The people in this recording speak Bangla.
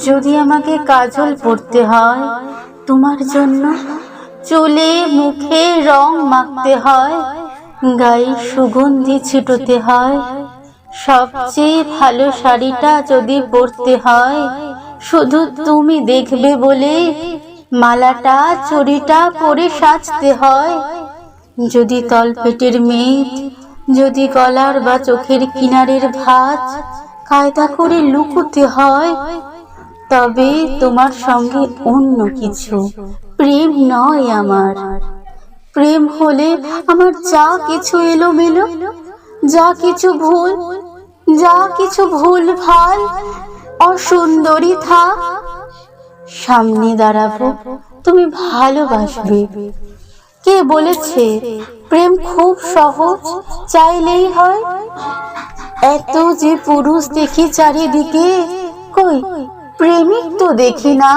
যদি আমাকে কাজল পরতে হয় তোমার জন্য, চুলে মুখে রং মাখতে হয়, গায়ে সুগন্ধি ছিটোতে হয়, সবচেয়ে ভালো শাড়িটা যদি পরতে হয়, শুধু তুমি দেখবে বলে মালাটা চুড়িটা পরে সাজতে হয়। যদি তলপেটের মেদ, যদি গলার বা চোখের কিনারের ভাঁজ কায়দা করে লুকোতে হয়, তবে তোমার সঙ্গে অন্য কিছু, প্রেম নয় আমার। প্রেম হলে আমার যা কিছু এলোমেলো, যা কিছু ভুল, যা কিছু ভুলভাল অসুন্দরী থাক, সামনে দাঁড়াবো, তুমি ভালোবাসবে। কে বলেছে প্রেম খুব সহজ, চাইলেই হয়? এত যে পুরুষ দেখি চারিদিকে, কই প্রেমিক তো দেখি না।